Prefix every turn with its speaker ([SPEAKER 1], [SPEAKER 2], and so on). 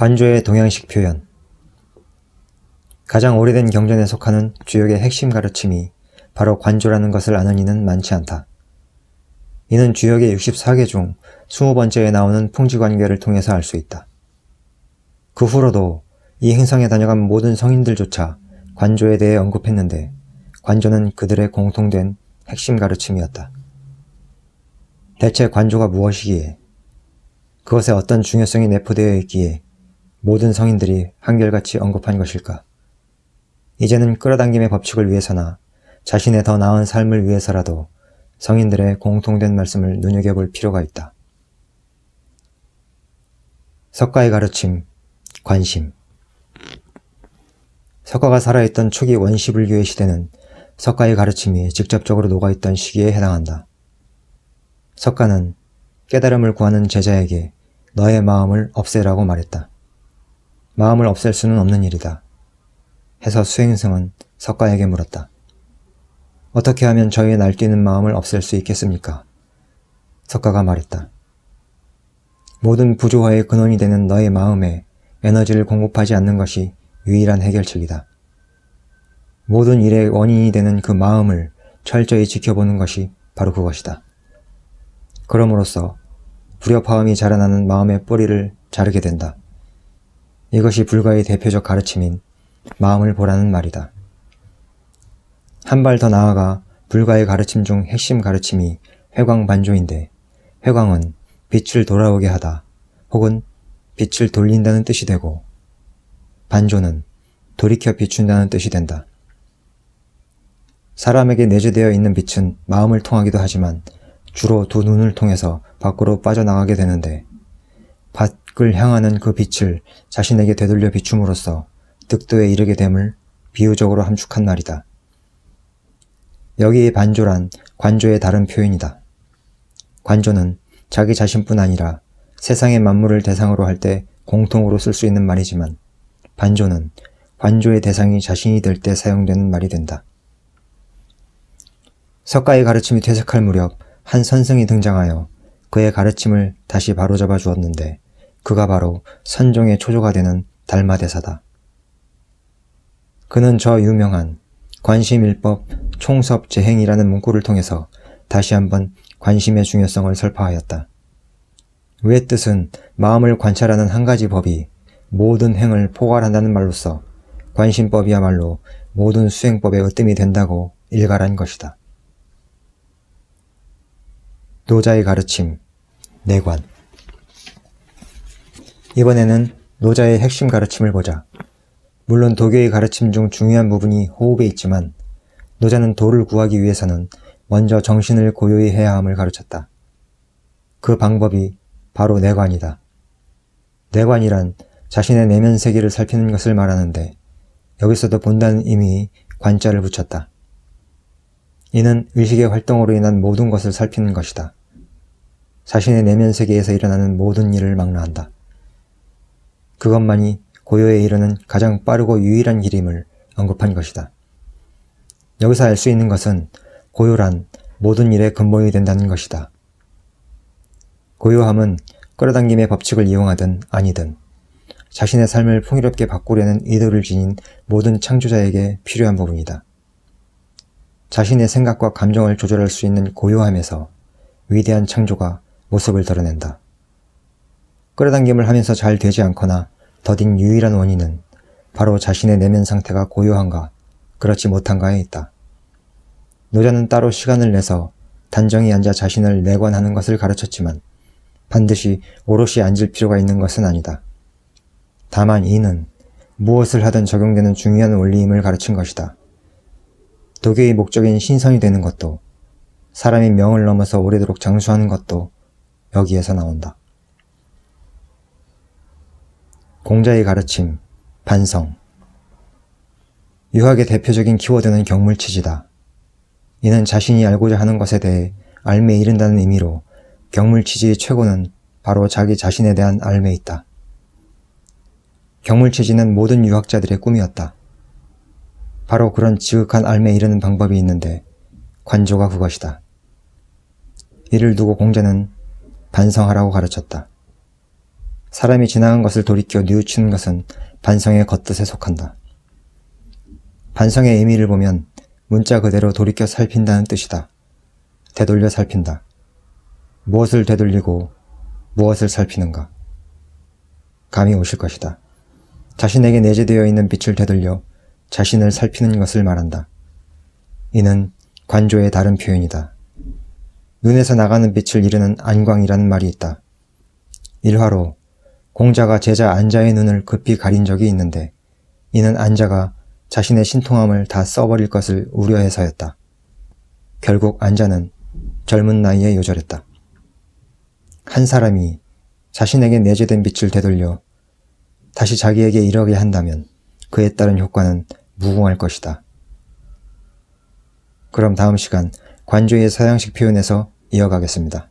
[SPEAKER 1] 관조의 동양식 표현. 가장 오래된 경전에 속하는 주역의 핵심 가르침이 바로 관조라는 것을 아는 이는 많지 않다. 이는 주역의 64개 중 20번째에 나오는 풍지관계를 통해서 알 수 있다. 그 후로도 이 행성에 다녀간 모든 성인들조차 관조에 대해 언급했는데 관조는 그들의 공통된 핵심 가르침이었다. 대체 관조가 무엇이기에, 그것에 어떤 중요성이 내포되어 있기에 모든 성인들이 한결같이 언급한 것일까? 이제는 끌어당김의 법칙을 위해서나 자신의 더 나은 삶을 위해서라도 성인들의 공통된 말씀을 눈여겨볼 필요가 있다. 석가의 가르침, 관심. 석가가 살아있던 초기 원시불교의 시대는 석가의 가르침이 직접적으로 녹아있던 시기에 해당한다. 석가는 깨달음을 구하는 제자에게 너의 마음을 없애라고 말했다. 마음을 없앨 수는 없는 일이다. 해서 수행승은 석가에게 물었다. 어떻게 하면 저의 날뛰는 마음을 없앨 수 있겠습니까? 석가가 말했다. 모든 부조화의 근원이 되는 너의 마음에 에너지를 공급하지 않는 것이 유일한 해결책이다. 모든 일의 원인이 되는 그 마음을 철저히 지켜보는 것이 바로 그것이다. 그럼으로써 불협화음이 자라나는 마음의 뿌리를 자르게 된다. 이것이 불가의 대표적 가르침인 마음을 보라는 말이다. 한 발 더 나아가 불가의 가르침 중 핵심 가르침이 회광반조인데, 회광은 빛을 돌아오게 하다 혹은 빛을 돌린다는 뜻이 되고, 반조는 돌이켜 비춘다는 뜻이 된다. 사람에게 내재되어 있는 빛은 마음을 통하기도 하지만 주로 두 눈을 통해서 밖으로 빠져나가게 되는데, 밖을 향하는 그 빛을 자신에게 되돌려 비춤으로써 득도에 이르게 됨을 비유적으로 함축한 말이다. 여기에 반조란 관조의 다른 표현이다. 관조는 자기 자신뿐 아니라 세상의 만물을 대상으로 할 때 공통으로 쓸 수 있는 말이지만, 반조는 관조의 대상이 자신이 될 때 사용되는 말이 된다. 석가의 가르침이 퇴색할 무렵 한 선생이 등장하여 그의 가르침을 다시 바로잡아 주었는데, 그가 바로 선종의 초조가 되는 달마대사다. 그는 저 유명한 관심일법 총섭재행이라는 문구를 통해서 다시 한번 관심의 중요성을 설파하였다. 왜 뜻은 마음을 관찰하는 한 가지 법이 모든 행을 포괄한다는 말로써 관심법이야말로 모든 수행법의 으뜸이 된다고 일갈한 것이다. 노자의 가르침, 내관. 이번에는 노자의 핵심 가르침을 보자. 물론 도교의 가르침 중 중요한 부분이 호흡에 있지만, 노자는 도를 구하기 위해서는 먼저 정신을 고요히 해야 함을 가르쳤다. 그 방법이 바로 내관이다. 내관이란 자신의 내면 세계를 살피는 것을 말하는데, 여기서도 본다는 의미의 관자를 붙였다. 이는 의식의 활동으로 인한 모든 것을 살피는 것이다. 자신의 내면 세계에서 일어나는 모든 일을 망라한다. 그것만이 고요에 이르는 가장 빠르고 유일한 길임을 언급한 것이다. 여기서 알 수 있는 것은 고요란 모든 일의 근본이 된다는 것이다. 고요함은 끌어당김의 법칙을 이용하든 아니든 자신의 삶을 풍요롭게 바꾸려는 의도를 지닌 모든 창조자에게 필요한 부분이다. 자신의 생각과 감정을 조절할 수 있는 고요함에서 위대한 창조가 모습을 드러낸다. 끌어당김을 하면서 잘 되지 않거나 더딘 유일한 원인은 바로 자신의 내면 상태가 고요한가 그렇지 못한가에 있다. 노자는 따로 시간을 내서 단정히 앉아 자신을 내관하는 것을 가르쳤지만 반드시 오롯이 앉을 필요가 있는 것은 아니다. 다만 이는 무엇을 하든 적용되는 중요한 원리임을 가르친 것이다. 도교의 목적인 신선이 되는 것도, 사람의 명을 넘어서 오래도록 장수하는 것도 여기에서 나온다. 공자의 가르침, 반성. 유학의 대표적인 키워드는 경물치지다. 이는 자신이 알고자 하는 것에 대해 알매에 이른다는 의미로 경물치지의 최고는 바로 자기 자신에 대한 알매에 있다. 경물치지는 모든 유학자들의 꿈이었다. 바로 그런 지극한 알매에 이르는 방법이 있는데 관조가 그것이다. 이를 두고 공자는 반성하라고 가르쳤다. 사람이 지나간 것을 돌이켜 뉘우치는 것은 반성의 겉뜻에 속한다. 반성의 의미를 보면 문자 그대로 돌이켜 살핀다는 뜻이다. 되돌려 살핀다. 무엇을 되돌리고 무엇을 살피는가? 감이 오실 것이다. 자신에게 내재되어 있는 빛을 되돌려 자신을 살피는 것을 말한다. 이는 관조의 다른 표현이다. 눈에서 나가는 빛을 이르는 안광이라는 말이 있다. 일화로 공자가 제자 안자의 눈을 급히 가린 적이 있는데 이는 안자가 자신의 신통함을 다 써버릴 것을 우려해서였다. 결국 안자는 젊은 나이에 요절했다. 한 사람이 자신에게 내재된 빛을 되돌려 다시 자기에게 이르게 한다면 그에 따른 효과는 무궁할 것이다. 그럼 다음 시간 관조의 서양식 표현에서 이어가겠습니다.